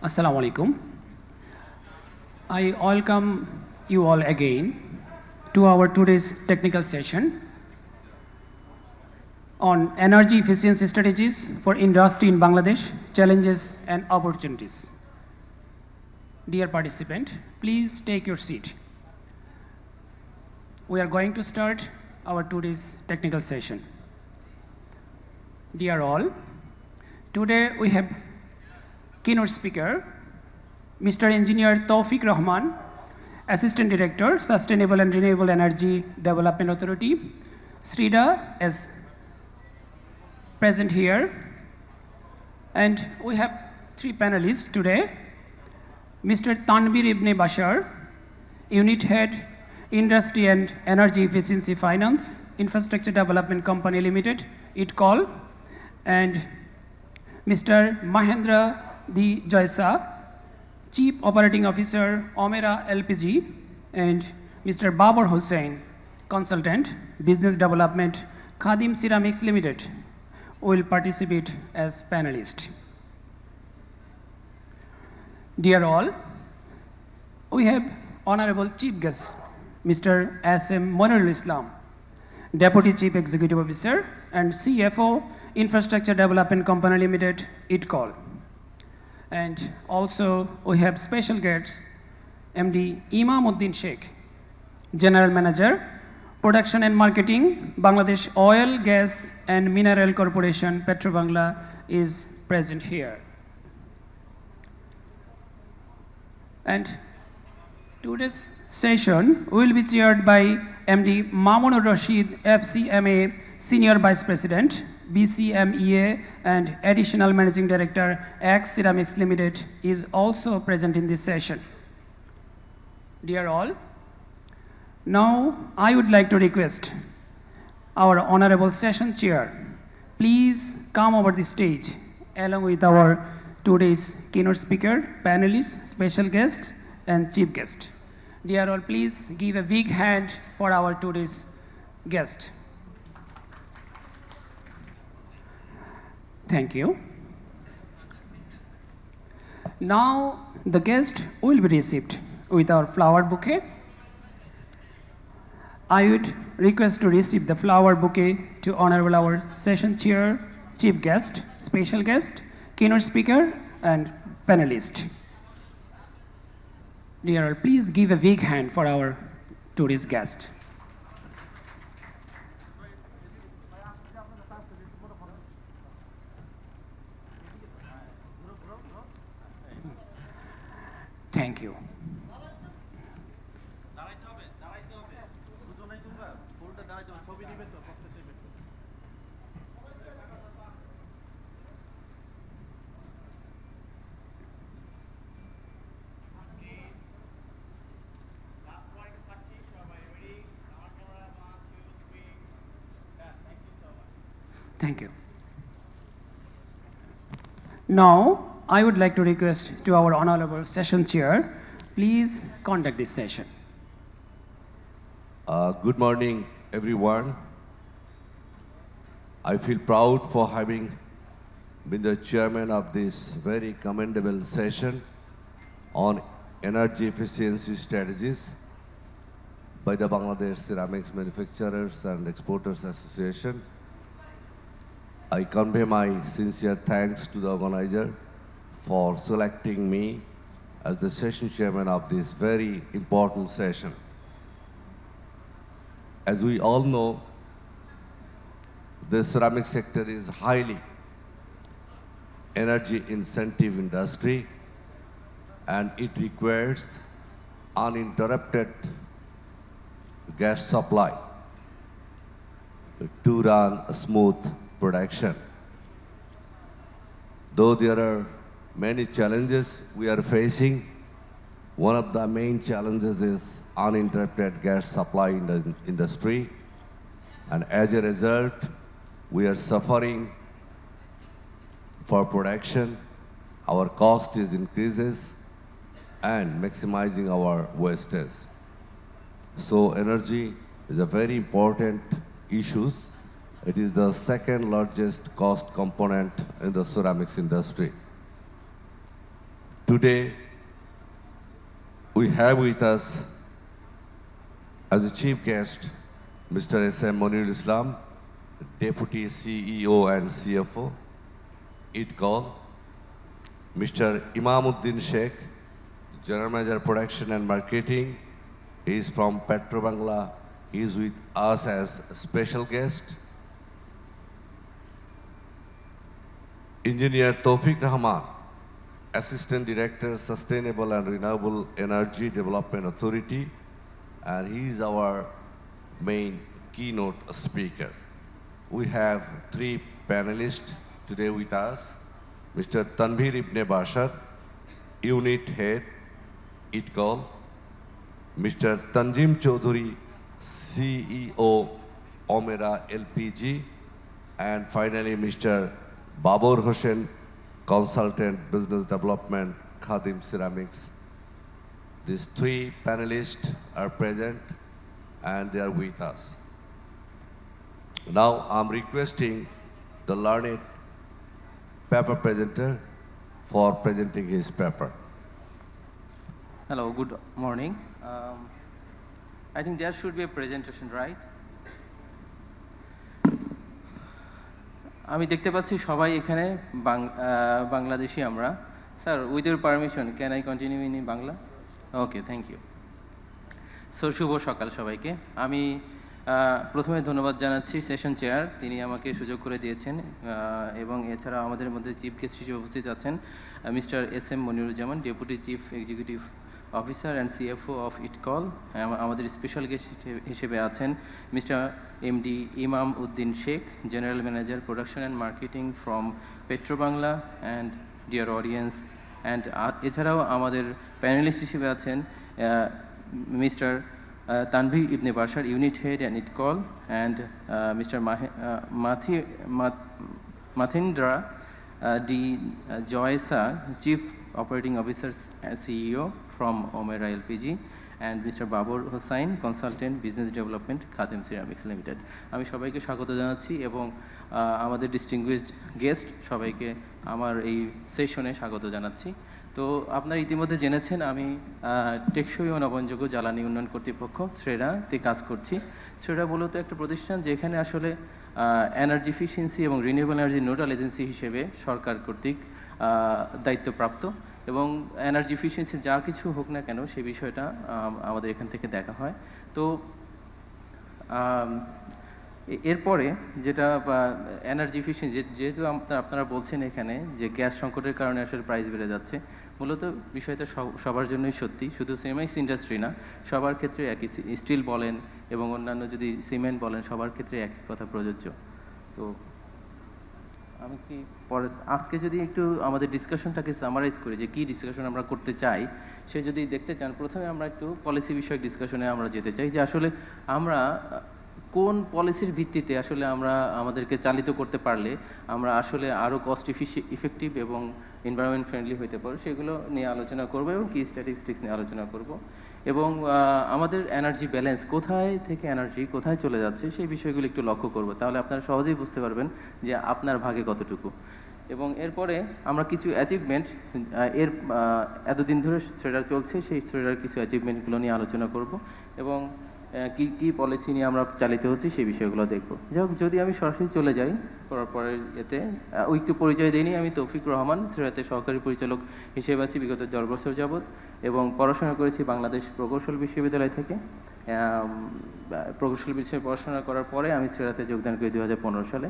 Assalamu alaikum. I welcome you all again to our today's technical session on energy efficiency strategies for industry in Bangladesh, challenges and opportunities. Dear participant, please take your seat. We are going to start our today's technical session. Dear all, today we have keynote speaker, Mr. Engineer Tawfiq Rahman, Assistant Director, Sustainable and Renewable Energy Development Authority. Srida is present here. And we have three panelists today. Mr. Tanbir Ibn Bashar, Unit Head, Industry and Energy Efficiency Finance, Infrastructure Development Company Limited, ITCOL, and Mr. Mahendra D. Jaisa, Chief Operating Officer, Omera LPG, and Mr. Babar Hussain, Consultant, Business Development, Khadim Ceramics Limited, will participate as panelists. Dear all, we have Honorable Chief Guest, Mr. S.M. Monirul Islam, Deputy Chief Executive Officer and CFO, Infrastructure Development Company Limited, ITCOL. And also we have special guests, MD Imamuddin Sheikh, General Manager, Production and Marketing, Bangladesh Oil, Gas and Mineral Corporation, Petrobangla, is present here. And today's session will be chaired by MD Mamunur Rashid, FCMA Senior Vice President, BCMEA and Additional Managing Director, Axe Ceramics Limited, is also present in this session. Dear all, now I would like to request our Honorable Session Chair, please come over the stage along with our today's keynote speaker, panelists, special guests, and chief guest. Dear all, please give a big hand for our today's guest. Thank you. Now the guest will be received with our flower bouquet. I would request to receive the flower bouquet to Honorable our session chair, chief guest, special guest, keynote speaker, and panelist. Dear all, please give a big hand for our today's guest. Thank you. Thank you. Now, I would like to request to our Honorable Session Chair, please conduct this session. Good morning, everyone. I feel proud for having been the chairman of this very commendable session on energy efficiency strategies by the Bangladesh Ceramics Manufacturers and Exporters Association. I convey my sincere thanks to the organizer for selecting me as the session chairman of this very important session. As we all know, the ceramic sector is highly energy incentive industry and it requires uninterrupted gas supply to run a smooth production. Though there are many challenges we are facing, one of the main challenges is uninterrupted gas supply in the industry, and as a result, we are suffering for production, our cost is increases, and maximizing our wastage. So energy is a very important issue. It is the second largest cost component in the ceramics industry. Today, we have with us as a chief guest Mr. S.M. Monirul Islam, Deputy CEO and CFO, ITCOL, Mr. Imamuddin Sheikh, General Manager Production and Marketing. He is from Petrobangla. He is with us as a special guest. Engineer Tawfiq Rahman, Assistant Director, Sustainable and Renewable Energy Development Authority, and he is our main keynote speaker. We have three panelists today with us. Mr. Tanvir Ibn Bashar, Unit Head, ITCOL, Mr. Tanjim Chaudhary, CEO, Omera LPG, and finally Mr. Babur Hossain, Consultant Business Development, Khadim Ceramics. These three panelists are present and they are with us. Now I'm requesting the learned paper presenter for presenting his paper. Hello, good morning. I think there should be a presentation, right? আমি দেখতে পাচ্ছি সবাই এখানে বাংলাদেশি আমরা sir with your permission can I continue in Bangla okay thank you so শুভ সকাল সবাইকে আমি প্রথমে ধন্যবাদ জানাচ্ছি সেশন চেয়ার তিনি আমাকে সুযোগ করে দিয়েছেন এবং এছাড়া আমাদের মধ্যে চিফ গেস্ট হিসেবে উপস্থিত আছেন mister S.M. Moniruzzaman deputy chief executive officer and CFO of ইটকল আমাদের স্পেশাল গেস্ট হিসেবে আছেন mister MD Imam Uddin Sheikh general manager production and marketing from Petrobangla and dear audience and এছাড়াও আমাদের প্যানেলিস্ট হিসেবে আছেন mister Tanvir Ibn Bashar, Unit Head and ITCOL, and Mr. Mathindra D. Joysa, Chief Operating Officer and CEO from Omera LPG, and Mr. Babur Hossain, Consultant Business Development, Khadim Ceramics Limited. আমি সবাইকে স্বাগত জানাচ্ছি এবং আমাদের distinguished guest সবাইকে আমার এই সেশনে স্বাগত জানাচ্ছি তো আপনারা ইতিমধ্যে জেনেছেন আমি টেকসই ও নবায়নযোগ্য জ্বালানি উন্নয়ন কর্তৃপক্ষ শ্রেডাতে কাজ করছি শ্রেডা মূলত একটা প্রতিষ্ঠান যেখানে আসলে এনার্জি এফিসিয়েন্সি এবং রিনিউয়েবল এনার্জি নোডাল এজেন্সি হিসেবে সরকার কর্তৃক দায়িত্বপ্রাপ্ত এবং এনার্জি এফিসিয়েন্সি যা কিছু হোক না কেন সেই বিষয়টা আমাদের এখান থেকে দেখা হয় তো এরপরে যেটা এনার্জি এফিসিয়েন্সি যেহেতু আপনারা বলছেন এখানে যে গ্যাস সংকটের কারণে আসলে প্রাইস বেড়ে যাচ্ছে মূলত বিষয়টা সবার জন্যই সত্যি শুধু সেমিস ইন্ডাস্ট্রি না সবার ক্ষেত্রে একই স্টিল বলেন এবং অন্যান্য যদি সিমেন্ট বলেন সবার ক্ষেত্রে একই কথা প্রযোজ্য তো আমি কি পরে আজকে যদি একটু আমাদের ডিসকাশনটাকে সামারাইজ করি যে কী ডিসকাশন আমরা করতে চাই সে যদি দেখতে চান প্রথমে আমরা একটু পলিসি বিষয়ক ডিসকাশনে আমরা যেতে চাই যে আসলে আমরা কোন পলিসির ভিত্তিতে আসলে আমরা আমাদেরকে চালিত করতে পারলে আমরা আসলে আরও কস্ট ইফেক্টিভ এবং এনভায়রনমেন্ট ফ্রেন্ডলি হতে পারবো সেগুলো নিয়ে আলোচনা করব এবং কি স্ট্যাটিস্টিক্স নিয়ে আলোচনা করব এবং আমাদের এনার্জি ব্যালেন্স কোথায় থেকে এনার্জি কোথায় চলে যাচ্ছে সেই বিষয়গুলো একটু লক্ষ্য করব তাহলে আপনারা সহজেই বুঝতে পারবেন যে আপনার ভাগে কতটুকু এবং এরপরে আমরা কিছু অ্যাচিভমেন্ট এর এতদিন ধরে শ্রেডার চলছে সেই শ্রেডার কিছু অ্যাচিভমেন্টগুলো নিয়ে আলোচনা করব এবং কী কী পলিসি নিয়ে আমরা চালিত হচ্ছি সেই বিষয়গুলো দেখব যাই হোক যদি আমি সরাসরি চলে যাই করার পরে এতে ওই একটু পরিচয় দিইনি আমি তৌফিক রহমান শ্রেয়াতে সহকারী পরিচালক হিসেবে আছি বিগত 10 বছর যাবৎ এবং পড়াশোনা করেছি বাংলাদেশ প্রকৌশল বিশ্ববিদ্যালয় থেকে প্রকৌশল বিষয়ে পড়াশোনা করার পরে আমি শ্রেয়াতে যোগদান করি 2015 সালে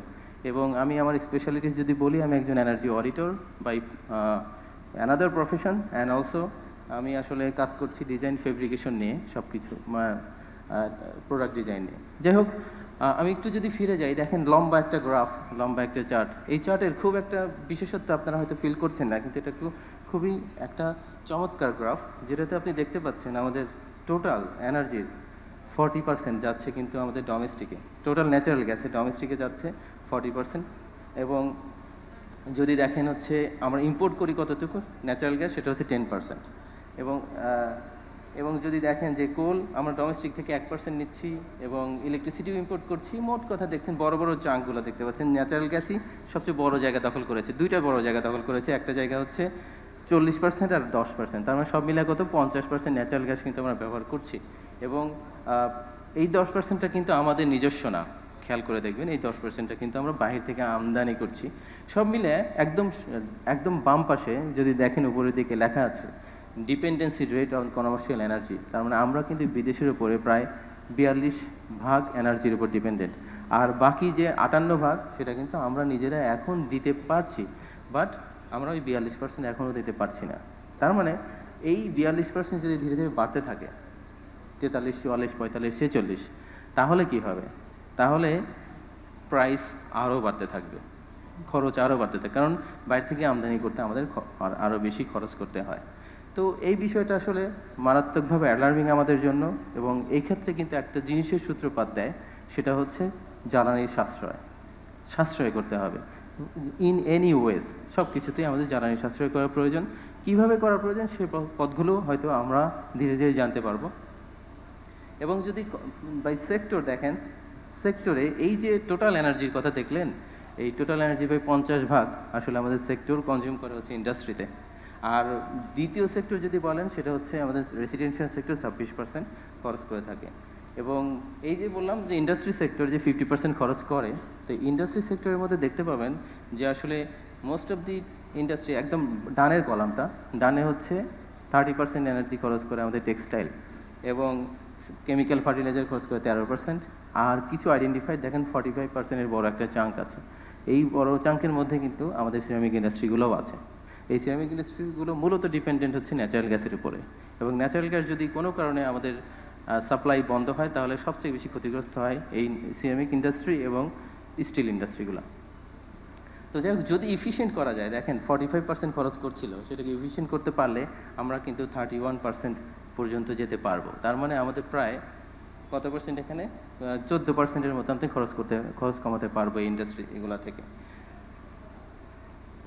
এবং আমি আমার স্পেশালিটিস যদি বলি আমি একজন energy auditor by another profession and also আমি আসলে কাজ করছি ডিজাইন ফেব্রিকেশন নিয়ে সব কিছু প্রোডাক্ট ডিজাইন নিয়ে যাই হোক আমি একটু যদি ফিরে যাই দেখেন লম্বা একটা গ্রাফ লম্বা একটা চার্ট এই চার্টের খুব একটা বিশেষত্ব আপনারা হয়তো ফিল করছেন না কিন্তু এটা খুবই একটা চমৎকার গ্রাফ যেটাতে আপনি দেখতে পাচ্ছেন আমাদের টোটাল এনার্জির 40% যাচ্ছে কিন্তু আমাদের ডোমেস্টিকে টোটাল ন্যাচারাল গ্যাসে ডোমেস্টিকে যাচ্ছে 40% এবং যদি দেখেন হচ্ছে আমরা ইম্পোর্ট করি কতটুকু ন্যাচারাল গ্যাস সেটা হচ্ছে 10% এবং যদি দেখেন যে কোল আমরা ডোমেস্টিক থেকে 1% নিচ্ছি এবং ইলেকট্রিসিটিও ইম্পোর্ট করছি মোট কথা দেখছেন বড় বড় চাঙ্কগুলো দেখতে পাচ্ছেন ন্যাচারাল গ্যাসই সবচেয়ে বড় জায়গা দখল করেছে দুইটা বড় জায়গা দখল করেছে একটা জায়গা হচ্ছে 40% আর 10%, তার মানে সব মিলে কত 50% ন্যাচারাল গ্যাস কিন্তু আমরা ব্যবহার করছি। এবং এই 10%টা কিন্তু আমাদের নিজস্ব না, খেয়াল করে দেখবেন এই 10%টা কিন্তু আমরা বাহির থেকে আমদানি করছি। সব মিলে একদম একদম বাম পাশে যদি দেখেন উপরের দিকে লেখা আছে dependency rate on commercial energy, তার মানে আমরা কিন্তু বিদেশের উপরে প্রায় 42% এনার্জির উপর ডিপেন্ডেন্ট, আর বাকি যে 58% সেটা কিন্তু আমরা নিজেরা এখন দিতে পারছি, বাট আমরা ওই 42% এখনও দিতে পারছি না। তার মানে এই 42% যদি ধীরে ধীরে বাড়তে থাকে 43, 44, 45, 46, তাহলে কি হবে? তাহলে প্রাইস আরও বাড়তে থাকবে, খরচ আরও বাড়তে থাকে, কারণ বাইরে থেকে আমদানি করতে আমাদের আরও বেশি খরচ করতে হয়। তো এই বিষয়টা আসলে মারাত্মকভাবে অ্যালার্মিং আমাদের জন্য, এবং এই ক্ষেত্রে কিন্তু একটা জিনিসের সূত্রপাত দেয়, সেটা হচ্ছে জ্বালানির সাশ্রয় করতে হবে ইন এনি ওয়েজ। সব কিছুতেই আমাদের জ্বালানি সাশ্রয় করা প্রয়োজন। কিভাবে করা প্রয়োজন সেই পথগুলো হয়তো আমরা ধীরে ধীরে জানতে পারবো। এবং যদি বাই সেক্টর দেখেন, সেক্টরে এই যে টোটাল এনার্জির কথা দেখলেন, এই টোটাল এনার্জি বাই 50% আসলে আমাদের সেক্টর কনজিউম করে হচ্ছে ইন্ডাস্ট্রিতে। আর দ্বিতীয় সেক্টর যদি বলেন সেটা হচ্ছে আমাদের রেসিডেন্সিয়াল সেক্টর 26% খরচ করে থাকে। এবং এই যে বললাম যে ইন্ডাস্ট্রি সেক্টর যে 50% খরচ করে, তো ইন্ডাস্ট্রি সেক্টরের মধ্যে দেখতে পাবেন যে আসলে মোস্ট অফ দি ইন্ডাস্ট্রি, একদম ডানের কলামটা, ডানে হচ্ছে 30% এনার্জি খরচ করে আমাদের টেক্সটাইল, এবং কেমিক্যাল ফার্টিলাইজার খরচ করে 13%, আর কিছু আইডেন্টিফাইড দেখেন 45%-এর বড় একটা চাঙ্ক আছে। এই বড় চাঙ্কের মধ্যে কিন্তু আমাদের সিরামিক ইন্ডাস্ট্রিগুলোও আছে। এই সিরামিক ইন্ডাস্ট্রিগুলো মূলত ডিপেন্ডেন্ট হচ্ছে ন্যাচারাল গ্যাসের উপরে, এবং ন্যাচারাল গ্যাস যদি কোনো কারণে আমাদের সাপ্লাই বন্ধ হয় তাহলে সবচেয়ে বেশি ক্ষতিগ্রস্ত হয় এই সিরামিক ইন্ডাস্ট্রি এবং স্টিল ইন্ডাস্ট্রিগুলো। তো যাই হোক, যদি ইফিশিয়েন্ট করা যায়, দেখেন 45% খরচ করছিল, সেটাকে ইফিশিয়েন্ট করতে পারলে আমরা কিন্তু 31% পর্যন্ত যেতে পারবো। তার মানে আমাদের প্রায় কত পার্সেন্ট, এখানে 14%-এর মতো আমাদের খরচ কমাতে পারবো এই ইন্ডাস্ট্রি এগুলো থেকে।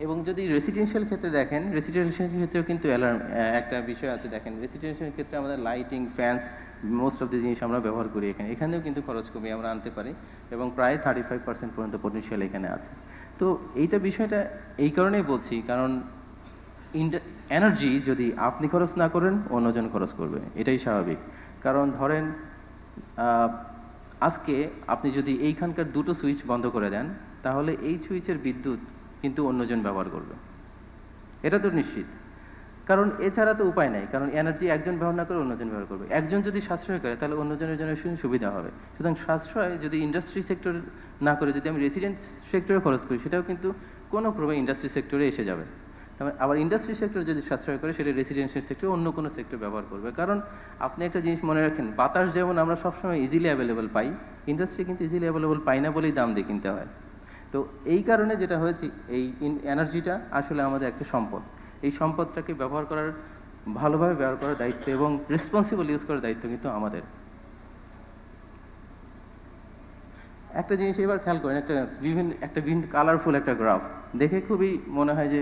এবং যদি রেসিডেন্সিয়াল ক্ষেত্রে দেখেন, রেসিডেন্সিয়াল ক্ষেত্রেও কিন্তু একটা বিষয় আছে। দেখেন রেসিডেন্সিয়াল ক্ষেত্রে আমাদের lighting, fans, most of the জিনিস আমরা ব্যবহার করি এখানেও কিন্তু খরচ কমিয়ে আমরা আনতে পারি, এবং প্রায় 35% পর্যন্ত পটেনশিয়াল এখানে আছে। তো এইটা বিষয়টা এই কারণেই বলছি, কারণ এনার্জি যদি আপনি খরচ না করেন অন্যজন খরচ করবে, এটাই স্বাভাবিক। কারণ ধরেন আজকে আপনি যদি এইখানকার দুটো সুইচ বন্ধ করে দেন, তাহলে এই সুইচের বিদ্যুৎ কিন্তু অন্যজন ব্যবহার করবে, এটা তো নিশ্চিত। কারণ এছাড়া তো উপায় নাই, কারণ এনার্জি একজন ব্যবহার না করে অন্যজন ব্যবহার করবে। একজন যদি সাশ্রয় করে তাহলে অন্যজনের জন্য সুবিধা হবে। সুতরাং সাশ্রয় যদি ইন্ডাস্ট্রি সেক্টর না করে যদি আমি রেসিডেন্ট সেক্টরে খরচ করি, সেটাও কিন্তু কোনো ক্রমে ইন্ডাস্ট্রি সেক্টরে এসে যাবে। তারপরে আবার ইন্ডাস্ট্রি সেক্টর যদি সাশ্রয় করে, সেটা রেসিডেন্সিয়াল সেক্টরে অন্য কোনো সেক্টর ব্যবহার করবে। কারণ আপনি একটা জিনিস মনে রাখেন, বাতাস যেমন আমরা সবসময় ইজিলি অ্যাভেলেবল পাই, ইন্ডাস্ট্রি কিন্তু ইজিলি অ্যাভেলেবল পাই না বলেই দাম দিয়ে কিনতে হয়। তো এই কারণে যেটা হয়েছে, এই এনার্জিটা আসলে আমাদের একটা সম্পদ। এই সম্পদটাকে ভালোভাবে ব্যবহার করার দায়িত্ব এবং রেসপন্সিবল ইউজ করার দায়িত্ব কিন্তু আমাদের। একটা জিনিস এবার খেয়াল করেন, একটা বিভিন্ন কালারফুল একটা গ্রাফ দেখে খুবই মনে হয় যে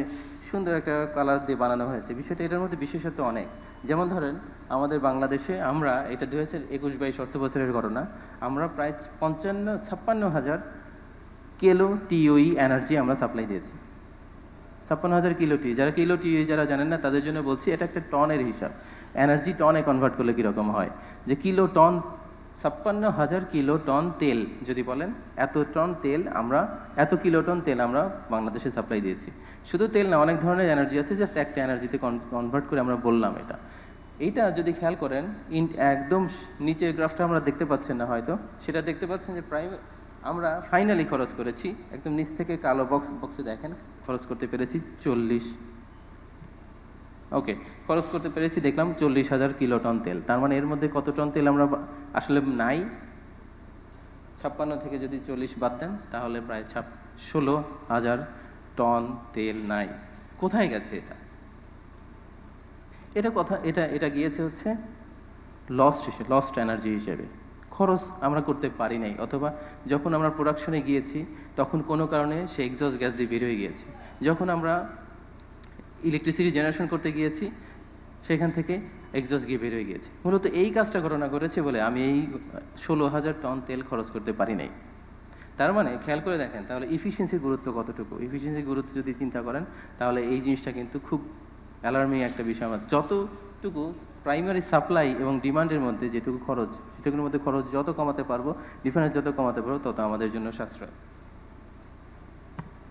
সুন্দর একটা কালার দিয়ে বানানো হয়েছে। বিষয়টা এটার মধ্যে বিশেষত্ব অনেক। যেমন ধরেন আমাদের বাংলাদেশে আমরা, এটা 2021-22 অর্থবছরের ঘটনা, আমরা প্রায় 56,000 কিলো টিওই এনার্জি আমরা সাপ্লাই দিয়েছি। 56,000 কিলো টি। যারা কিলো টি যারা জানেন না তাদের জন্য বলছি, এটা একটা টনের হিসাব। এনার্জি টনে কনভার্ট করলে কীরকম হয়, যে কিলো টন, 56,000 কিলো টন তেল যদি বলেন, এত কিলো টন তেল আমরা বাংলাদেশে সাপ্লাই দিয়েছি। শুধু তেল না, অনেক ধরনের এনার্জি আছে, জাস্ট একটা এনার্জিতে কনভার্ট করে আমরা বললাম এটা। এইটা যদি খেয়াল করেন, একদম নিচের গ্রাফটা আমরা দেখতে পাচ্ছেন না হয়তো, সেটা দেখতে পাচ্ছেন যে আমরা ফাইনালি খরচ করেছি, একদম নিচ থেকে কালো বক্সে দেখেন, খরচ করতে পেরেছি 40, ওকে, খরচ করতে পেরেছি দেখলাম 40,000 কিলো টন তেল। তার মানে এর মধ্যে কত টন তেল আমরা আসলে নাই, 56 থেকে যদি 40 বাদ দেন তাহলে প্রায় 16,000 টন তেল নাই। কোথায় গেছে এটা গিয়েছে হচ্ছে লস্ট এনার্জি হিসেবে। খরচ আমরা করতে পারি নাই, অথবা যখন আমরা প্রোডাকশনে গিয়েছি তখন কোনো কারণে সে এক্সস্ট গ্যাস দিয়ে বের হয়ে গিয়েছে। যখন আমরা ইলেকট্রিসিটি জেনারেশন করতে গিয়েছি সেখান থেকে এক্সস্ট গিয়ে বের হয়ে গিয়েছে। মূলত এই কাজটা ঘটনা করেছে বলে আমি এই 16,000 টন তেল খরচ করতে পারি নাই। তার মানে খেয়াল করে দেখেন তাহলে ইফিসিয়েন্সির গুরুত্ব কতটুকু। ইফিসিয়েন্সির গুরুত্ব যদি চিন্তা করেন তাহলে এই জিনিসটা কিন্তু খুব অ্যালার্মিং একটা বিষয় আমার। যতটুকু প্রাইমারি সাপ্লাই এবং ডিমান্ডের মধ্যে যেটুকু খরচ, সেটুকুর মধ্যে খরচ যত কমাতে পারবো, ডিফারেন্স যত কমাতে পারবো, তত আমাদের জন্য সাশ্রয়।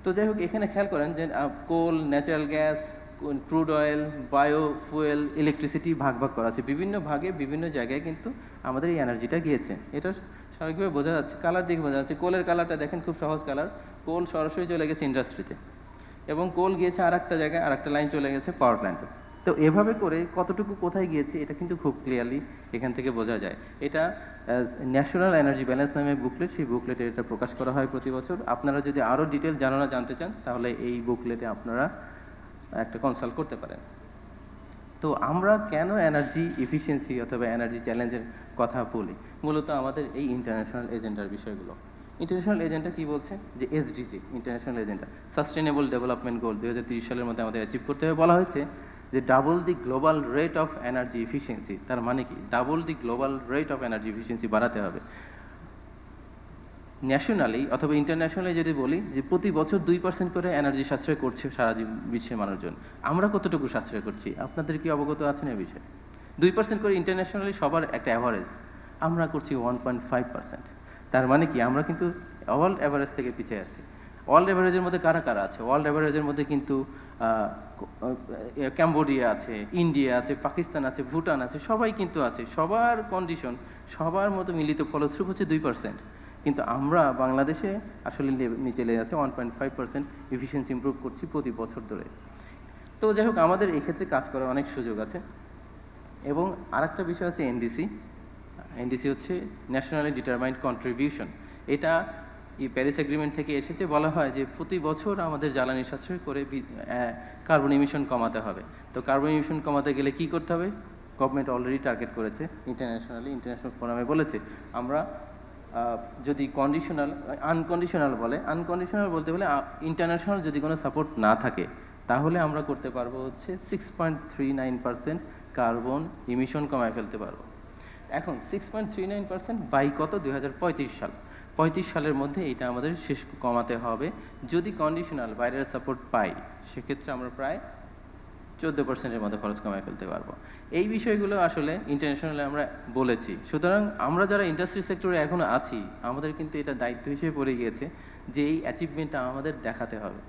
তো যাই হোক, এখানে খেয়াল করেন যে coal, natural gas, crude oil, bio fuel, electricity ভাগ ভাগ করা আছে। বিভিন্ন ভাগে বিভিন্ন জায়গায় কিন্তু আমাদের এই এনার্জিটা গিয়েছে। এটা স্বাভাবিকভাবে বোঝা যাচ্ছে, কালার দেখে বোঝা যাচ্ছে। কোলের কালারটা দেখেন, খুব সহজ কালার। কোল সরাসরি চলে গেছে ইন্ডাস্ট্রিতে, এবং কোল গিয়েছে আর একটা জায়গায়, আর একটা লাইন চলে গেছে পাওয়ার প্ল্যান্টে। তো এভাবে করে কতটুকু কোথায় গিয়েছে এটা কিন্তু খুব ক্লিয়ারলি এখান থেকে বোঝা যায়। এটা ন্যাশনাল এনার্জি ব্যালেন্স নামে বুকলেট, সেই বুকলেটে এটা প্রকাশ করা হয় প্রতি বছর। আপনারা যদি আরও ডিটেল জানতে চান, তাহলে এই বুকলেটে আপনারা একটা কনসাল্ট করতে পারেন। তো আমরা কেন এনার্জি এফিসিয়েন্সি অথবা এনার্জি চ্যালেঞ্জের কথা বলি? মূলত আমাদের এই ইন্টারন্যাশনাল এজেন্ডার বিষয়গুলো। ইন্টারন্যাশনাল এজেন্ডা কি বলছে? যে SDG, international agenda, sustainable development goal 2030 সালের মধ্যে আমাদের অ্যাচিভ করতে হবে। বলা হয়েছে যে double the global rate of energy efficiency. তার মানে কি? Double the global rate of energy efficiency বাড়াতে হবে। ন্যাশনালি অথবা ইন্টারন্যাশনালি যদি বলি যে প্রতি বছর 2% করে এনার্জি সাশ্রয় করছে সারা বিশ্বের মানুষজন। আমরা কতটুকু সাশ্রয় করছি? আপনাদের কি অবগত আছেন এই বিষয়ে? 2% করে ইন্টারন্যাশনালি সবার একটা অ্যাভারেজ, আমরা করছি 1.5%। তার মানে কি? আমরা কিন্তু ওয়ার্ল্ড অ্যাভারেজ থেকে পিছিয়ে আছি। ওয়ার্ল্ড অ্যাভারেজের মধ্যে কারা কারা আছে? ওয়ার্ল্ড অ্যাভারেজের মধ্যে কিন্তু ক্যাম্বোডিয়া আছে, ইন্ডিয়া আছে, পাকিস্তান আছে, ভুটান আছে, সবাই কিন্তু আছে। সবার কন্ডিশন, সবার মতো মিলিত ফলশ্রুপ হচ্ছে 2%। কিন্তু আমরা বাংলাদেশে আসলে নিচে লেগে যাচ্ছে 1.5% এফিসিয়েন্সি ইমপ্রুভ করছি প্রতি বছর ধরে। তো যাই হোক, আমাদের এই ক্ষেত্রে কাজ করার অনেক সুযোগ আছে। এবং আরেকটা বিষয় আছে এনডিসি। এনডিসি হচ্ছে ন্যাশনালি ডিটারমাইন্ড কন্ট্রিবিউশন। এটা এই প্যারিস এগ্রিমেন্ট থেকে এসেছে। বলা হয় যে প্রতি বছর আমাদের জ্বালানি সাশ্রয় করে কার্বন ইমিশন কমাতে হবে। তো কার্বন ইমিশন কমাতে গেলে কি করতে হবে? গভর্নমেন্ট অলরেডি টার্গেট করেছে, ইন্টারন্যাশনাল ফোরামে বলেছে আমরা যদি আনকন্ডিশনাল বলতে বলে ইন্টারন্যাশনাল যদি কোনো সাপোর্ট না থাকে, তাহলে আমরা করতে পারবো হচ্ছে 6.39% কার্বন ইমিশন কমায় ফেলতে পারবো। এখন 6.39% বাই কত? 2035 সাল। 35 সালের মধ্যে এটা আমাদের শেষ কমাতে হবে। যদি কন্ডিশনাল বাইরের সাপোর্ট পাই, সেক্ষেত্রে আমরা প্রায় 14%-এর মতো খরচ কমায় ফেলতে পারবো। এই বিষয়গুলো আসলে ইন্টারন্যাশনালে আমরা বলেছি। সুতরাং আমরা যারা ইন্ডাস্ট্রি সেক্টরে এখনও আছি, আমাদের কিন্তু এটা দায়িত্ব হিসেবে পড়ে গিয়েছে যে এই অ্যাচিভমেন্টটা আমাদের দেখাতে হবে।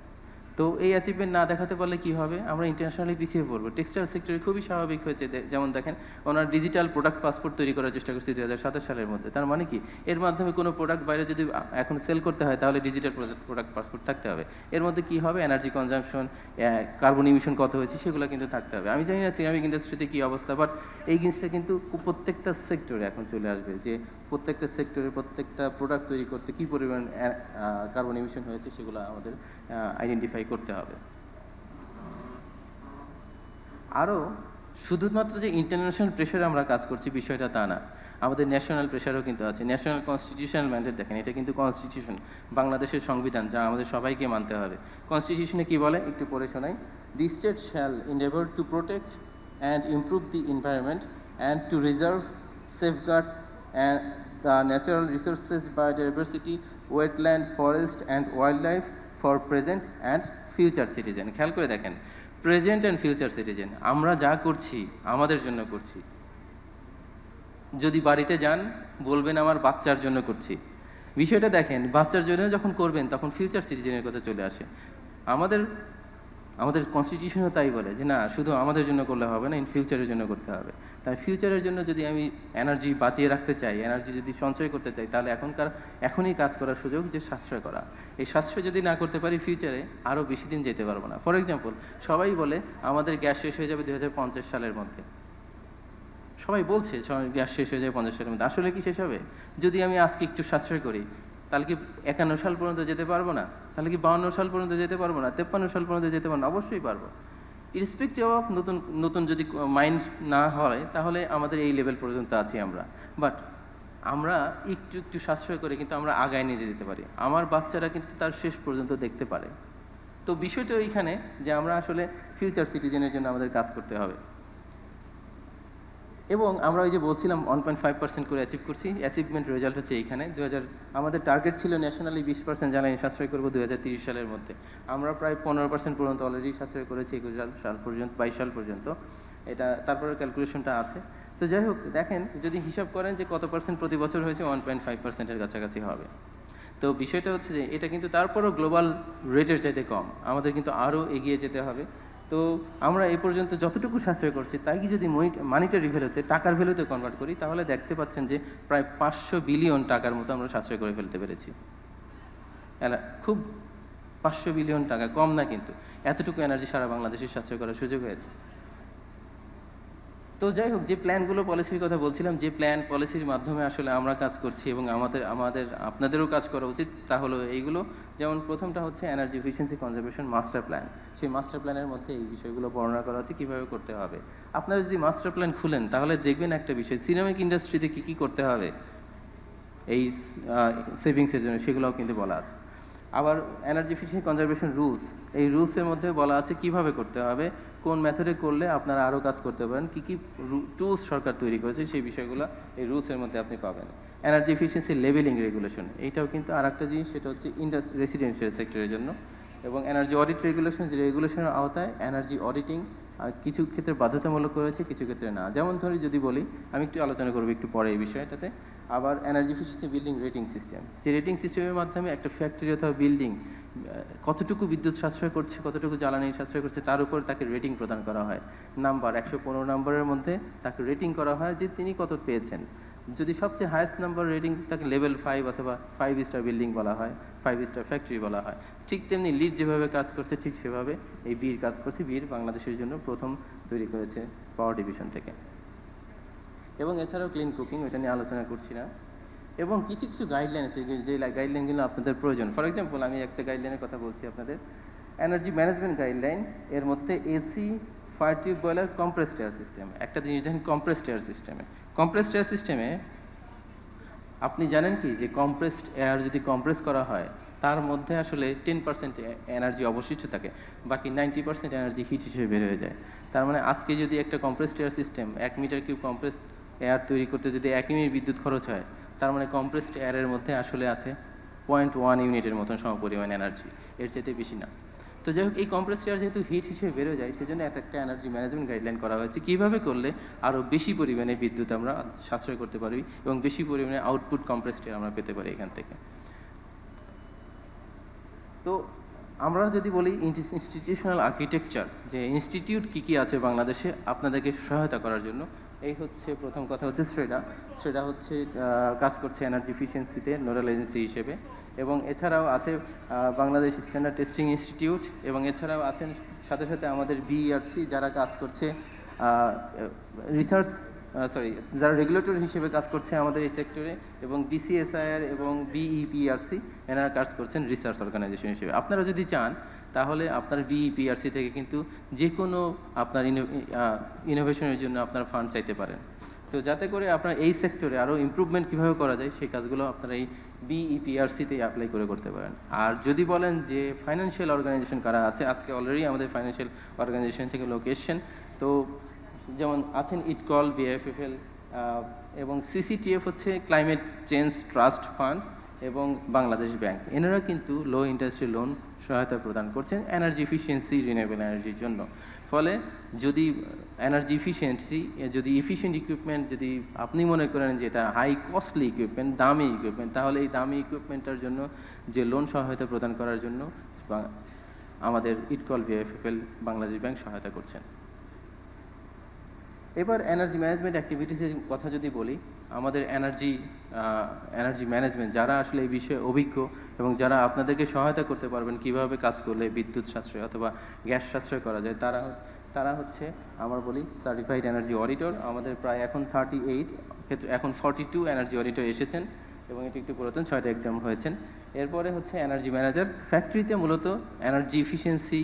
তো এই অ্যাচিভমেন্ট না দেখাতে পারলে কি হবে? আমরা ইন্টারন্যাশনালি পিছিয়ে পড়বো। টেক্সটাইল সেক্টরে খুবই স্বাভাবিক হয়েছে, যেমন দেখেন ওনার ডিজিটাল প্রোডাক্ট পাসপোর্ট তৈরি করার চেষ্টা করছে 2027 সালের মধ্যে। তার মানে কি? এর মাধ্যমে কোনো প্রোডাক্ট বাইরে যদি এখন সেল করতে হয়, তাহলে ডিজিটাল প্রোডাক্ট পাসপোর্ট থাকতে হবে। এর মধ্যে কি হবে? এনার্জি কনজাম্পশন, কার্বন ইমিশন কত হয়েছে, সেগুলো কিন্তু থাকতে হবে। আমি জানি না সিরামিক ইন্ডাস্ট্রিতে কী অবস্থা, বাট এই জিনিসটা কিন্তু প্রত্যেকটা সেক্টরে এখন চলে আসবে, যে প্রত্যেকটা সেক্টরে প্রত্যেকটা প্রোডাক্ট তৈরি করতে কী পরিমাণ কার্বন ইমিশন হয়েছে, সেগুলো আমাদের আইডেন্টিফাই করতে হবে। আরও শুধুমাত্র যে ইন্টারন্যাশনাল প্রেশারে আমরা কাজ করছি বিষয়টা তা না, আমাদের ন্যাশনাল প্রেশারও কিন্তু আছে। ন্যাশনাল কনস্টিটিউশনাল ম্যান্ডেট দেখেন, এটা কিন্তু কনস্টিটিউশন, বাংলাদেশের সংবিধান, যা আমাদের সবাইকে মানতে হবে। কনস্টিটিউশনে কি বলে একটু পড়ে শোনাই। The state shall endeavour to protect and improve the environment and to reserve, safeguard and the natural resources, biodiversity, wetland, forest and wildlife for present and future citizen. খেয়াল করে দেখেন, প্রেজেন্ট অ্যান্ড ফিউচার সিটিজেন। আমরা যা করছি আমাদের জন্য করছি। যদি বাড়িতে যান, বলবেন আমার বাচ্চার জন্য করছি। বিষয়টা দেখেন, বাচ্চার জন্য যখন করবেন তখন ফিউচার সিটিজেনের কথা চলে আসে। আমাদের কনস্টিটিউশনও তাই বলে যে না, শুধু আমাদের জন্য করলে হবে না, ইন ফিউচারের জন্য করতে হবে। তাই ফিউচারের জন্য যদি আমি এনার্জি বাঁচিয়ে রাখতে চাই, এনার্জি যদি সঞ্চয় করতে চাই, তাহলে এখনই কাজ করার সুযোগ যে সাশ্রয় করা। এই সাশ্রয় যদি না করতে পারি, ফিউচারে আরও বেশি দিন যেতে পারবো না। ফর এক্সাম্পল, সবাই বলে আমাদের গ্যাস শেষ হয়ে যাবে 2050 সালের মধ্যে। সবাই বলছে গ্যাস শেষ হয়ে যাবে 50 সালের মধ্যে। আসলে কি শেষ হবে? যদি আমি আজকে একটু সাশ্রয় করি, তাহলে কি 51 সাল পর্যন্ত যেতে পারবো না? তাহলে কি 52 সাল পর্যন্ত যেতে পারবো না? 53 সাল পর্যন্ত যেতে পারবো না? অবশ্যই পারবো। ইরেসপেক্টিভ অফ নতুন যদি মাইন্ড না হয়, তাহলে আমাদের এই লেভেল পর্যন্ত আছি আমরা। বাট আমরা একটু সাশ্রয় করে কিন্তু আমরা আগায় নিয়ে যেতে পারি। আমার বাচ্চারা কিন্তু তার শেষ পর্যন্ত দেখতে পারে। তো বিষয়টা ওইখানে যে আমরা আসলে ফিউচার সিটিজেনের জন্য আমাদের কাজ করতে হবে। এবং আমরা ওই যে বলছিলাম 1.5% করে অ্যাচিভ করছি, অ্যাচিভমেন্ট রেজাল্ট হচ্ছে এইখানে। আমাদের টার্গেট ছিল ন্যাশনালি 20% জ্বালানি সাশ্রয় করবো 2030 সালের মধ্যে। আমরা প্রায় 15% পর্যন্ত অলরেডি সাশ্রয় করেছি 21 সাল পর্যন্ত, 22 সাল পর্যন্ত। এটা তারপরে ক্যালকুলেশনটা আছে। তো যাই হোক, দেখেন যদি হিসাব করেন যে কত পার্সেন্ট প্রতি বছর হয়েছে, 1.5%-এর কাছাকাছি হবে। তো বিষয়টা হচ্ছে যে এটা কিন্তু তারপরও গ্লোবাল রেটের চাইতে কম, আমাদের কিন্তু আরও এগিয়ে যেতে হবে। তো আমরা এই পর্যন্ত যতটুকু সাশ্রয় করছি তাই কি যদি মানিটারি ভ্যালুতে, টাকার ভ্যালুতে কনভার্ট করি, তাহলে দেখতে পাচ্ছেন যে প্রায় 500 বিলিয়ন টাকার মতো আমরা সাশ্রয় করে ফেলতে পেরেছি। খুব 500 বিলিয়ন টাকা কম না, কিন্তু এতটুকু এনার্জি সারা বাংলাদেশে সাশ্রয় করার সুযোগ হয়েছে। তো যাই হোক, যে প্ল্যানগুলো, পলিসির কথা বলছিলাম, যে প্ল্যান পলিসির মাধ্যমে আসলে আমরা কাজ করছি এবং আপনাদেরও কাজ করা উচিত, তা হলো এইগুলো। যেমন প্রথমটা হচ্ছে energy efficiency conservation master plan. সেই মাস্টার প্ল্যানের মধ্যে এই বিষয়গুলো বর্ণনা করা আছে কীভাবে করতে হবে। আপনারা যদি মাস্টার প্ল্যান খুলেন তাহলে দেখবেন একটা বিষয়, সিরামিক ইন্ডাস্ট্রিতে কী কী করতে হবে এই সেভিংসের জন্য, সেগুলোও কিন্তু বলা আছে। আবার এনার্জি এফিসিয়েন্সি কনজারভেশন রুলস, এই রুলসের মধ্যে বলা আছে কিভাবে করতে হবে, কোন মেথডে করলে আপনারা আরও কাজ করতে পারেন, কী কী টুলস সরকার তৈরি করেছে, সেই বিষয়গুলো এই রুলসের মধ্যে আপনি পাবেন। এনার্জি এফিসিয়েন্সি লেভেলিং রেগুলেশন, এইটাও কিন্তু আর একটা জিনিস, সেটা হচ্ছে রেসিডেন্সিয়াল সেক্টরের জন্য। এবং এনার্জি অডিট রেগুলেশন, যে রেগুলেশনের আওতায় এনার্জি অডিটিং কিছু ক্ষেত্রে বাধ্যতামূলক করেছে, কিছু ক্ষেত্রে না। যেমন ধরি যদি বলি, আমি একটু আলোচনা করবো একটু পরে এই বিষয়টাতে। আবার energy efficiency building rating system, যে রেটিং সিস্টেমের মাধ্যমে একটা ফ্যাক্টরি অথবা বিল্ডিং কতটুকু বিদ্যুৎ সাশ্রয় করছে, কতটুকু জ্বালানি সাশ্রয় করছে, তার উপর তাকে রেটিং প্রদান করা হয়। নাম্বার 115 নম্বরের মধ্যে তাকে রেটিং করা হয় যে তিনি কত পেয়েছেন। যদি সবচেয়ে হায়েস্ট নাম্বার রেটিং তাকে লেভেল 5 অথবা 5 স্টার বিল্ডিং বলা হয়, 5 স্টার ফ্যাক্টরি বলা হয়। ঠিক তেমনি লিড যেভাবে কাজ করছে, ঠিক সেভাবে এই বীর কাজ করছে। বীর বাংলাদেশের জন্য প্রথম তৈরি করেছে পাওয়ার ডিভিশন থেকে। এবং এছাড়াও ক্লিন কুকিং, ওইটা নিয়ে আলোচনা করছি না। এবং কিছু কিছু গাইডলাইন আছে, যে গাইডলাইনগুলো আপনাদের প্রয়োজন। ফর এক্সাম্পল, আমি একটা গাইডলাইনের কথা বলছি আপনাদের, এনার্জি ম্যানেজমেন্ট গাইডলাইন। এর মধ্যে AC, fire tube boiler, compressed air system. একটা জিনিস দেখেন, কম্প্রেসড এয়ার সিস্টেমে, কম্প্রেসড এয়ার সিস্টেমে আপনি জানেন কি যে কম্প্রেসড এয়ার যদি কম্প্রেস করা হয়, তার মধ্যে আসলে 10% এনার্জি অবশিষ্ট থাকে, বাকি 90% এনার্জি হিট হিসেবে বের হয়ে যায়। তার মানে আজকে যদি একটা compressed air system 1 metre cube compressed air তৈরি করতে যদি 1 ইউনিট বিদ্যুৎ খরচ হয়, তার মানে কম্প্রেসড এয়ারের মধ্যে আসলে আছে 0.1 ইউনিটের মতন সমপরিমাণ এনার্জি, এর চাইতে বেশি না। তো যাই হোক, এই কম্প্রেসড এয়ার যেহেতু হিট হিসেবে বেরো যায়, সেজন্য একটা এনার্জি ম্যানেজমেন্ট গাইডলাইন করা হয়েছে কীভাবে করলে আরও বেশি পরিমাণে বিদ্যুৎ আমরা সাশ্রয় করতে পারি এবং বেশি পরিমাণে আউটপুট কম্প্রেসড এয়ার আমরা পেতে পারি এখান থেকে। তো আমরা যদি বলি ইনস্টিটিউশনাল আর্কিটেকচার, যে ইনস্টিটিউট কী কী আছে বাংলাদেশে আপনাদেরকে সহায়তা করার জন্য, এই হচ্ছে প্রথম কথা হচ্ছে শ্রেডা হচ্ছে কাজ করছে এনার্জি এফিসিয়েন্সিতে নোডাল এজেন্সি হিসেবে। এবং এছাড়াও আছে বাংলাদেশ স্ট্যান্ডার্ড টেস্টিং ইনস্টিটিউট, এবং এছাড়াও আছেন সাথে সাথে আমাদের বিইআরসি, যারা কাজ করছে যারা রেগুলেটর হিসেবে কাজ করছে আমাদের এই সেক্টরে, এবং বিসিএসআইআর এবং বিইপিআরসি, এনারা কাজ করছেন রিসার্চ অর্গানাইজেশন হিসেবে। আপনারা যদি চান তাহলে আপনার বিইপিআরসি থেকে কিন্তু যে কোনো আপনার ইনোভেশনের জন্য আপনার ফান্ড চাইতে পারেন। তো যাতে করে আপনার এই সেক্টরে আরও ইমপ্রুভমেন্ট কীভাবে করা যায়, সেই কাজগুলো আপনারা এই বিইপিআরসিতে অ্যাপ্লাই করতে পারেন। আর যদি বলেন যে ফাইন্যান্সিয়াল অর্গানাইজেশন কারা আছে, আজকে অলরেডি আমাদের ফাইন্যান্সিয়াল অর্গানাইজেশন থেকে লোক এসছেন। তো যেমন আছেন ইটকল, বিএফএফএল, এবং সিসিটিএফ হচ্ছে ক্লাইমেট চেঞ্জ ট্রাস্ট ফান্ড, এবং বাংলাদেশ ব্যাংক। এনারা কিন্তু লো ইন্টারেস্টে লোন সহায়তা প্রদান করছেন এনার্জি এফিসিয়েন্সি, রিনিউয়েবল এনার্জির জন্য। ফলে যদি এনার্জি এফিসিয়েন্সি, যদি এফিসিয়েন্ট ইকুইপমেন্ট যদি আপনি মনে করেন যে এটা হাই কস্টলি ইকুইপমেন্ট, দামি ইকুইপমেন্ট, তাহলে এই দামি ইকুইপমেন্টের জন্য যে লোন সহায়তা প্রদান করার জন্য আমাদের ইটকল, বিএফএফএল, বাংলাদেশ ব্যাংক সহায়তা করছেন। এবার এনার্জি ম্যানেজমেন্ট অ্যাক্টিভিটিসের কথা যদি বলি, আমাদের এনার্জি ম্যানেজমেন্ট যারা আসলে এই বিষয়ে অভিজ্ঞ এবং যারা আপনাদেরকে সহায়তা করতে পারবেন কিভাবে কাজ করলে বিদ্যুৎ সাশ্রয় অথবা গ্যাস সাশ্রয় করা যায়, তারা হচ্ছে আমরা বলি সার্টিফাইড এনার্জি অডিটর। আমাদের প্রায় এখন 38 ক্ষেত্রে এখন 42 এনার্জি অডিটর এসেছেন, এবং এটি একটু পুরাতন, 6টা এক্সাম হয়েছেন। এরপরে হচ্ছে এনার্জি ম্যানেজার। ফ্যাক্টরিতে মূলত এনার্জি এফিসিয়েন্সি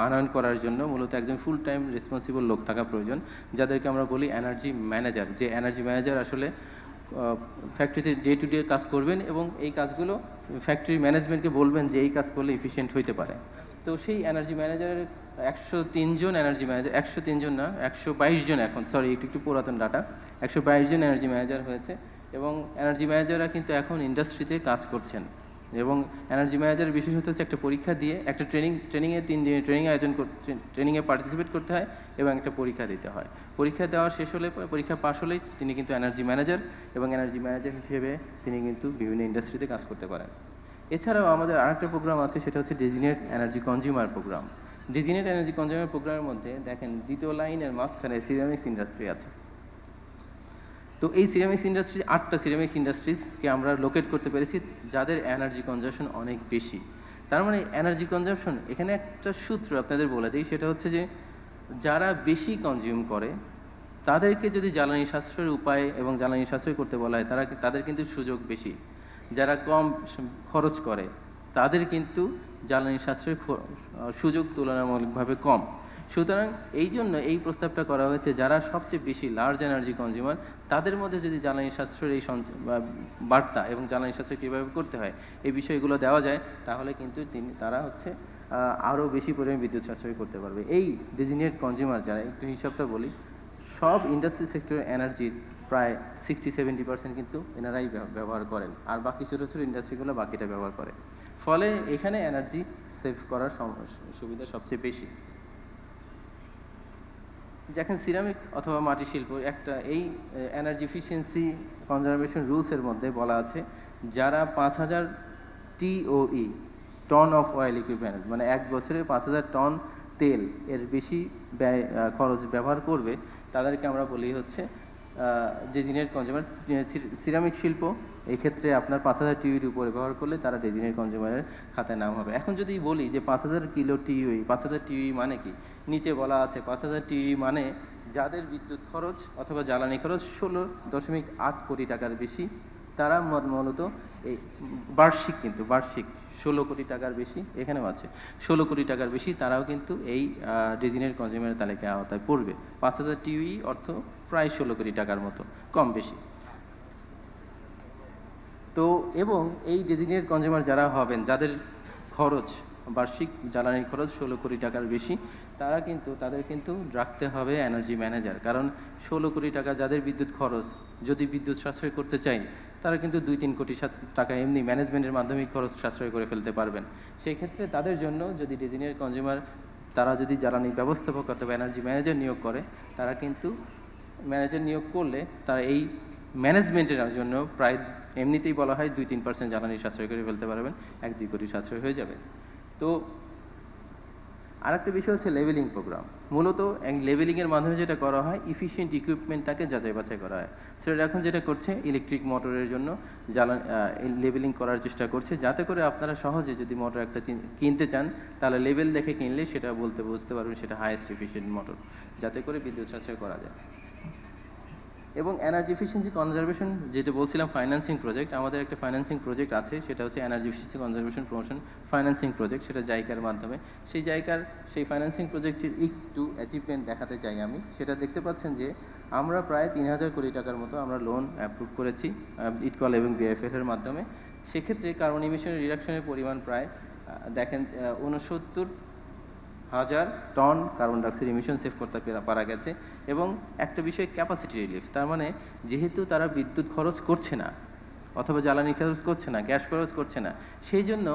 আনয়ন করার জন্য মূলত একজন ফুল টাইম রেসপন্সিবল লোক থাকা প্রয়োজন, যাদেরকে আমরা বলি এনার্জি ম্যানেজার। যে এনার্জি ম্যানেজার আসলে ফ্যাক্টরিতে ডে টু ডে কাজ করবেন এবং এই কাজগুলো ফ্যাক্টরি ম্যানেজমেন্টকে বলবেন যে এই কাজ করলে এফিসিয়েন্ট হইতে পারে। তো সেই এনার্জি ম্যানেজারের 103 জন এনার্জি ম্যানেজার, 103 জন না, 122 জন এখন, সরি একটু পুরাতন ডাটা, 122 জন এনার্জি ম্যানেজার হয়েছে। এবং এনার্জি ম্যানেজাররা কিন্তু এখন ইন্ডাস্ট্রিতে কাজ করছেন। এবং এনার্জি ম্যানেজারের বিশেষত হচ্ছে একটা পরীক্ষা দিয়ে একটা ট্রেনিংয়ে 3 দিনের ট্রেনিং আয়োজন করতে, ট্রেনিংয়ে পার্টিসিপেট করতে হয় এবং একটা পরীক্ষা দিতে হয়। পরীক্ষা দেওয়া শেষ হলে, পরীক্ষা পাশ হলেই তিনি কিন্তু এনার্জি ম্যানেজার, এবং এনার্জি ম্যানেজার হিসেবে তিনি কিন্তু বিভিন্ন ইন্ডাস্ট্রিতে কাজ করতে পারেন। এছাড়াও আমাদের আরেকটা প্রোগ্রাম আছে, সেটা হচ্ছে designate energy consumer programme. Designate energy consumer প্রোগ্রামের মধ্যে দেখেন দ্বিতীয় লাইনের মাঝখানে সিরামিক্স ইন্ডাস্ট্রি আছে। তো এই সিরামিক্স ইন্ডাস্ট্রি, 8টা সিরামিক্স ইন্ডাস্ট্রিজকে আমরা লোকেট করতে পেরেছি যাদের এনার্জি কনজাম্পশন অনেক বেশি। তার মানে এনার্জি কনজাম্পশন, এখানে একটা সূত্র আপনাদের বলে দিই, সেটা হচ্ছে যে যারা বেশি কনজিউম করে তাদেরকে যদি জ্বালানি সাশ্রয়ের উপায় এবং জ্বালানি সাশ্রয় করতে বলা হয়, তাদের কিন্তু সুযোগ বেশি। যারা কম খরচ করে তাদের কিন্তু জ্বালানি সাশ্রয়ের সুযোগ তুলনামূলকভাবে কম। সুতরাং এই জন্য এই প্রস্তাবটা করা হয়েছে, যারা সবচেয়ে বেশি লার্জ এনার্জি কনজিউমার তাদের মধ্যে যদি জ্বালানি সাশ্রয়ের এই বার্তা এবং জ্বালানি সাশ্রয় কীভাবে করতে হয় এই বিষয়গুলো দেওয়া যায়, তাহলে কিন্তু তারা হচ্ছে আরও বেশি পরিমাণে বিদ্যুৎ সাশ্রয় করতে পারবে। এই ডেজিনেট কনজিউমার যারা, একটু হিসাবটা বলি, সব ইন্ডাস্ট্রি সেক্টরের এনার্জির প্রায় 60-70% কিন্তু এনারাই ব্যবহার করেন, আর বাকি ছোটো ছোটো ইন্ডাস্ট্রিগুলো বাকিটা ব্যবহার করে। ফলে এখানে এনার্জি সেভ করার সুবিধা সবচেয়ে বেশি। দেখেন সিরামিক অথবা মাটি শিল্প একটা এই এনার্জি এফিসিয়েন্সি কনজারভেশন রুলসের মধ্যে বলা আছে, যারা 5000 TOE ton of oil equivalent, মানে 1 বছরে 5000 টন তেল এর বেশি খরচ ব্যবহার করবে, তাদেরকে আমরা বলি হচ্ছে ডেজিনেট কনজিউমার। সিরামিক শিল্প এই ক্ষেত্রে আপনার 5000 TOE উপরে ব্যবহার করলে তারা ডেজিনেট কনজিউমারের খাতায় নাম হবে। এখন যদি বলি যে 5000 কিলো TOE, 5000 TOE মানে কি, নিচে বলা আছে 5000 TOE মানে যাদের বিদ্যুৎ খরচ অথবা জ্বালানি খরচ 16.8 কোটি টাকার বেশি, তারা মূলত এই বার্ষিক, কিন্তু বার্ষিক 16 কোটি টাকার বেশি, এখানেও আছে 16 কোটি টাকার বেশি, তারাও কিন্তু এই ডেজিনেট কনজিউমারের তালিকায় আওতায় পড়বে। 5000 TOE অর্থ প্রায় 16 কোটি টাকার মতো, কম বেশি। তো এবং এই ডেজিনেট কনজিউমার যারা হবেন, যাদের খরচ বার্ষিক জ্বালানির খরচ 16 কোটি টাকার বেশি, তাদের কিন্তু রাখতে হবে এনার্জি ম্যানেজার। কারণ 16 কোটি টাকা যাদের বিদ্যুৎ খরচ, যদি বিদ্যুৎ সাশ্রয় করতে চাই, তারা কিন্তু 2-3 কোটি টাকা এমনি ম্যানেজমেন্টের মাধ্যমে খরচ সাশ্রয় করে ফেলতে পারবেন। সেই ক্ষেত্রে তাদের জন্য যদি ডেজিনেট কনজিউমার, তারা যদি জ্বালানি ব্যবস্থাপক অথবা এনার্জি ম্যানেজার নিয়োগ করে, তারা কিন্তু ম্যানেজার নিয়োগ করলে তারা এই ম্যানেজমেন্টের জন্য প্রায় এমনিতেই বলা হয় 2-3% জ্বালানি সাশ্রয় করে ফেলতে পারবেন, 1-2 কোটি সাশ্রয় হয়ে যাবে। তো আরেকটা বিষয় হচ্ছে লেভেলিং প্রোগ্রাম। মূলত লেভেলিংয়ের মাধ্যমে যেটা করা হয়, ইফিশিয়েন্ট ইকুইপমেন্টটাকে যাচাই বাছাই করা হয়। সেটা এখন যেটা করছে, ইলেকট্রিক মোটরের জন্য লেভেলিং করার চেষ্টা করছে, যাতে করে আপনারা সহজে যদি মোটর একটা কিনতে চান, তাহলে লেভেল দেখে কিনলে সেটা বুঝতে পারবেন সেটা হাইয়েস্ট এফিশিয়েন্ট মোটর, যাতে করে বিদ্যুৎ সাশ্রয় করা যায়। এবং এনার্জি এফিসিয়েন্সি কনজারভেশন যেটা বলছিলাম, ফাইন্যান্সিং প্রজেক্ট, আমাদের একটা ফাইন্যান্সিং প্রজেক্ট আছে, সেটা হচ্ছে energy efficiency conservation promotion financing project, সেটা জাইকার মাধ্যমে। সেই ফাইন্যান্সিং প্রজেক্টের একটু অ্যাচিভমেন্ট দেখাতে চাই আমি। সেটা দেখতে পাচ্ছেন যে আমরা প্রায় 3000 কোটি টাকার মতো আমরা লোন অ্যাপ্রুভ করেছি ইটকল এবং বিএফএল এর মাধ্যমে। সেক্ষেত্রে কার্বন ইমিশন রিডাকশনের পরিমাণ প্রায় দেখেন 69,000 ton carbon dioxide emission save করতে পারা গেছে। এবং একটা বিষয়, ক্যাপাসিটি রিলিফ, তার মানে যেহেতু তারা বিদ্যুৎ খরচ করছে না অথবা জ্বালানি খরচ করছে না, গ্যাস খরচ করছে না, সেই জন্য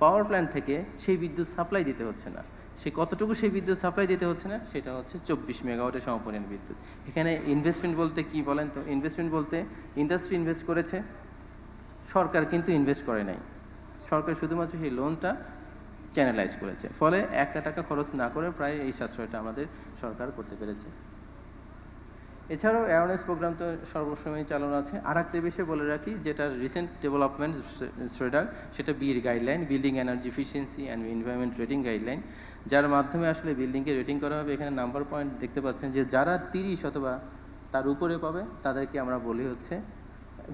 পাওয়ার প্ল্যান্ট থেকে সেই বিদ্যুৎ সাপ্লাই দিতে হচ্ছে না। সে কতটুকু সেই বিদ্যুৎ সাপ্লাই দিতে হচ্ছে না, সেটা হচ্ছে 24 মেগাওয়াটের সমপরিমাণ বিদ্যুৎ। এখানে ইনভেস্টমেন্ট বলতে কি বলেন তো? ইনভেস্টমেন্ট বলতে ইন্ডাস্ট্রি ইনভেস্ট করেছে, সরকার কিন্তু ইনভেস্ট করে নাই। সরকার শুধুমাত্র সেই লোনটা চ্যানেলাইজ করেছে, ফলে একটা টাকা খরচ না করে প্রায় এই সাশ্রয়টা আমাদের সরকার করতে পেরেছে। এছাড়াও অ্যাওয়ারনেস প্রোগ্রাম তো সর্বসময় চালানো আছে। আর একটা বিষয় বলে রাখি, যেটা রিসেন্ট ডেভেলপমেন্ট শ্রেডার, সেটা বির guideline, building energy efficiency and environment rating guideline, যার মাধ্যমে আসলে বিল্ডিংকে রেটিং করা হবে। এখানে নাম্বার পয়েন্ট দেখতে পাচ্ছেন যে যারা 30 অথবা তার উপরে পাবে, তাদেরকে আমরা বলি হচ্ছে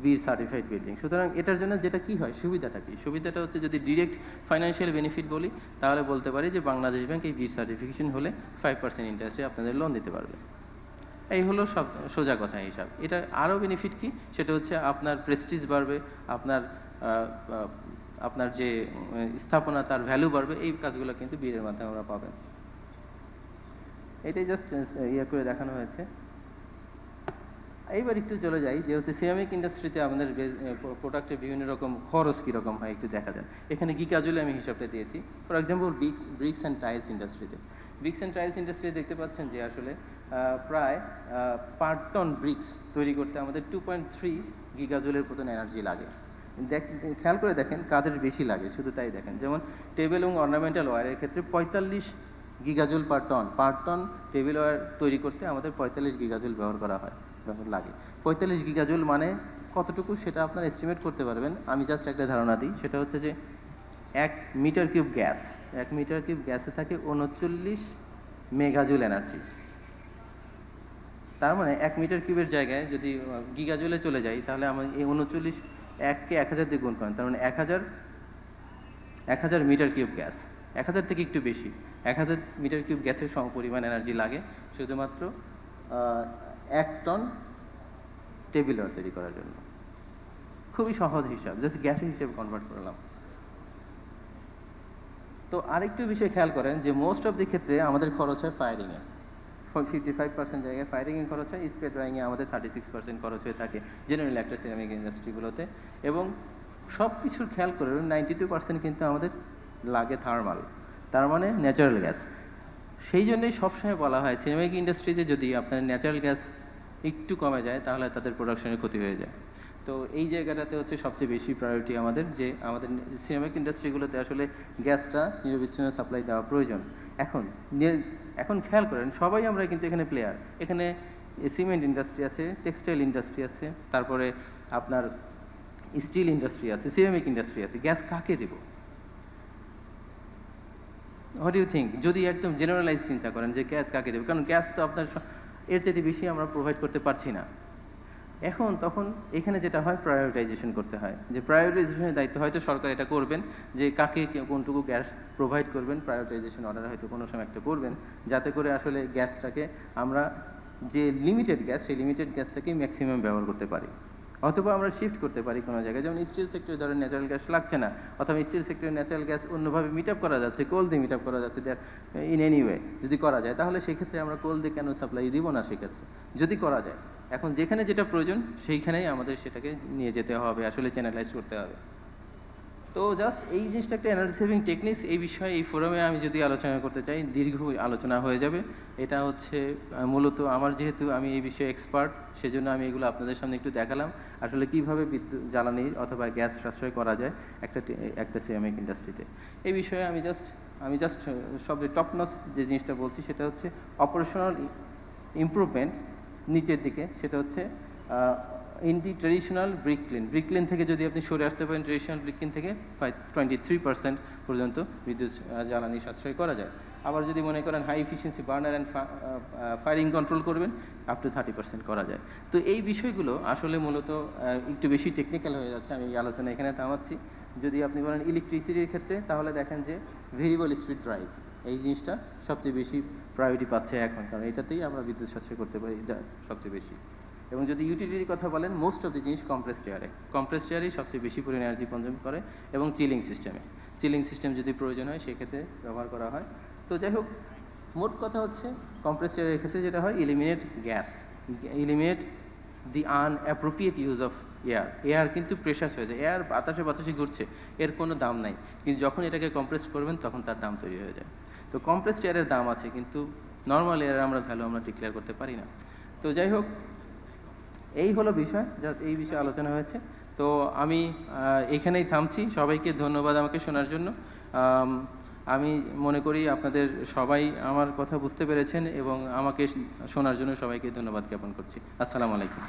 বির সার্টিফাইড বিল্ডিং। সুতরাং এটার জন্য যেটা কি হয়, সুবিধাটা কি? সুবিধাটা হচ্ছে, যদি ডিরেক্ট ফাইন্যান্সিয়াল বেনিফিট বলি, তাহলে বলতে পারি যে বাংলাদেশ ব্যাংক এই বির সার্টিফিকেশন হলে 5% ইন্টারেস্টে আপনাদের লোন দিতে পারবে। এই হলো সব সোজা কথা হিসাব। এটা আরও বেনিফিট কি, সেটা হচ্ছে আপনার প্রেস্টিজ বাড়বে, আপনার যে স্থাপনা তার ভ্যালু বাড়বে। এই কাজগুলো কিন্তু বিয়ের মাধ্যমে আমরা পাবেন। এটাই জাস্ট ইয়ে করে দেখানো হয়েছে। এইবার একটু চলে যাই যে হচ্ছে সিরামিক ইন্ডাস্ট্রিতে আমাদের প্রোডাক্টের বিভিন্ন রকম খরচ কীরকম হয় একটু দেখা যায়। এখানে গিগাজুলে আমি হিসাবটা দিয়েছি। For example bricks and tiles ইন্ডাস্ট্রিতে, ব্রিক্স অ্যান্ড টাইলস ইন্ডাস্ট্রিতে দেখতে পাচ্ছেন যে আসলে প্রায় পার টন ব্রিক্স তৈরি করতে আমাদের 2.3 গিগাজুলের মতন এনার্জি লাগে। খেয়াল করে দেখেন কাদের বেশি লাগে, শুধু তাই দেখেন। যেমন টেবিল এবং অর্নামেন্টাল ওয়্যারের ক্ষেত্রে 45 গিগাজুল পার টন টেবিল ওয়্যার তৈরি করতে আমাদের 45 গিগাজুল ব্যবহার লাগে। 45 গিগাজুল মানে কতটুকু সেটা আপনারা এস্টিমেট করতে পারবেন। আমি জাস্ট একটা ধারণা দিই, সেটা হচ্ছে যে 1 মিটার কিউব গ্যাসে থাকে 39 মেগাজুল এনার্জি। তার মানে 1 মিটার কিউবের জায়গায় যদি গিগাজুলে চলে যাই, তাহলে আমার এই 39 1কে 1000 দিয়ে গুণ করেন, তার মানে 1000 মিটার কিউব গ্যাস, 1000 থেকে একটু বেশি, 1000 মিটার কিউব গ্যাসের সমপরিমাণ এনার্জি লাগে শুধুমাত্র 1 টন টেবিল ওয়্যার তৈরি করার জন্য। খুবই সহজ হিসাব, জাস্ট গ্যাসের হিসেবে কনভার্ট করলাম। তো আরেকটু বিষয় খেয়াল করেন যে মোস্ট অফ দি ক্ষেত্রে আমাদের খরচ হয় ফায়ারিংয়ে, 55% জায়গায় ফায়ারিংয়ে খরচ হয়, স্প্রে ড্রাইংয়ে আমাদের 36% খরচ হয়ে থাকে জেনারেল একটা সিরামিক ইন্ডাস্ট্রিগুলোতে। এবং সব কিছুর খেয়াল করে 92% কিন্তু আমাদের লাগে থার্মাল, তার মানে ন্যাচারাল গ্যাস। সেই জন্যই সবসময় বলা হয় সিরামিক ইন্ডাস্ট্রিতে যদি আপনার ন্যাচারাল গ্যাস একটু কমে যায় তাহলে তাদের প্রোডাকশনের ক্ষতি হয়ে যায়। তো এই জায়গাটাতে হচ্ছে সবচেয়ে বেশি প্রায়োরিটি আমাদের, যে আমাদের সিরামিক ইন্ডাস্ট্রিগুলোতে আসলে গ্যাসটা নিরবিচ্ছিন্ন সাপ্লাই দেওয়া প্রয়োজন। এখন খেয়াল করেন সবাই আমরা কিন্তু এখানে প্লেয়ার। এখানে সিমেন্ট ইন্ডাস্ট্রি আছে, টেক্সটাইল ইন্ডাস্ট্রি আছে, তারপরে আপনার স্টিল ইন্ডাস্ট্রি আছে, সিরামিক ইন্ডাস্ট্রি আছে। গ্যাস কাকে দেব? What you think? যদি একদম জেনারেলাইজ চিন্তা করেন যে গ্যাস কাকে দেব, কারণ গ্যাস তো আপনার এর চাইতে বেশি আমরা প্রোভাইড করতে পারছি না। তখন এখানে যেটা হয় প্রায়োরিটাইজেশন করতে হয়, যে প্রায়োরিটাইজেশনের দায়িত্ব হয়তো সরকার এটা করবেন যে কাকে কোনটুকু গ্যাস প্রোভাইড করবেন, প্রায়োরিটাইজেশন অর্ডার হয়তো কোনো সময় একটা করবেন, যাতে করে আসলে গ্যাসটাকে আমরা যে লিমিটেড গ্যাস, সেই লিমিটেড গ্যাসটাকে ম্যাক্সিমাম ব্যবহার করতে পারি। অথবা আমরা শিফট করতে পারি কোনো জায়গায়, যেমন স্টিল সেক্টরে ধরেন ন্যাচারাল গ্যাস লাগছে না, অথবা স্টিল সেক্টরে ন্যাচারাল গ্যাস অন্যভাবে মিট আপ করা যাচ্ছে, কোল দিয়ে মিট আপ করা যাচ্ছে, দ্যাট ইন এনি ওয়ে যদি করা যায়, তাহলে সেক্ষেত্রে আমরা কোল দিয়ে কেন সাপ্লাই দিব না সেক্ষেত্রে, যদি করা যায়। এখন যেখানে যেটা প্রয়োজন সেইখানেই আমাদের সেটাকে নিয়ে যেতে হবে, আসলে চ্যানেলাইজ করতে হবে। তো জাস্ট এই জিনিসটা একটা এনার্জি সেভিং টেকনিক্স, এই বিষয়ে এই ফোরামে আমি যদি আলোচনা করতে চাই দীর্ঘ আলোচনা হয়ে যাবে। এটা হচ্ছে মূলত আমার, যেহেতু আমি এই বিষয়ে এক্সপার্ট, সেজন্য আমি এগুলো আপনাদের সামনে একটু দেখালাম আসলে কীভাবে বিদ্যুৎ জ্বালানি অথবা গ্যাস সাশ্রয় করা যায় একটা সিরামিক ইন্ডাস্ট্রিতে। এই বিষয়ে আমি জাস্ট সবচেয়ে টপ নচ যে জিনিসটা বলছি সেটা হচ্ছে অপারেশনাল ইমপ্রুভমেন্ট নিচের দিকে, সেটা হচ্ছে in the traditional brick clean থেকে যদি আপনি সরে আসতে পারেন, ট্রেডিশনাল ব্রিক ক্লিন থেকে 23% পর্যন্ত বিদ্যুৎ জ্বালানি সাশ্রয় করা যায়। আবার যদি মনে করেন high efficiency burner and firing control করবেন, আপ টু 30% করা যায়। তো এই বিষয়গুলো আসলে মূলত একটু বেশি টেকনিক্যাল হয়ে যাচ্ছে, আমি এই আলোচনা এখানে থামাচ্ছি। যদি আপনি বলেন ইলেকট্রিসিটির ক্ষেত্রে, তাহলে দেখেন যে ভেরিয়েবল স্পিড ড্রাইভ এই জিনিসটা সবচেয়ে বেশি প্রায়োরিটি পাচ্ছে এখন, কারণ এটাতেই আমরা বিদ্যুৎ সাশ্রয় করতে পারি সবচেয়ে বেশি। এবং যদি ইউটিলিটির কথা বলেন, মোস্ট অফ দি জিনিস কম্প্রেসড এয়ারেই সবচেয়ে বেশি পরিমাণে এনার্জি কনজিউম করে, এবং চিলিং সিস্টেম যদি প্রয়োজন হয় সেক্ষেত্রে ব্যবহার করা হয়। তো যাই হোক, মোট কথা হচ্ছে কম্প্রেসড এয়ারের ক্ষেত্রে যেটা হয়, eliminate the unappropriate use of air কিন্তু প্রেশাস হয়ে যায়, এয়ার বাতাসে ঘুরছে, এর কোনো দাম নাই, কিন্তু যখন এটাকে কম্প্রেস করবেন তখন তার দাম তৈরি হয়ে যায়। তো কম্প্রেসড এয়ারের দাম আছে, কিন্তু নর্মাল এয়ারের ভ্যালু আমরা ডিক্লেয়ার করতে পারি না। তো যাই হোক, এই হলো বিষয়, জাস্ট এই বিষয়ে আলোচনা হয়েছে। তো আমি এখানেই থামছি। সবাইকে ধন্যবাদ আমাকে শোনার জন্য। আমি মনে করি আপনাদের সবাই আমার কথা বুঝতে পেরেছেন, এবং আমাকে শোনার জন্য সবাইকে ধন্যবাদ জ্ঞাপন করছি। আসসালামু আলাইকুম।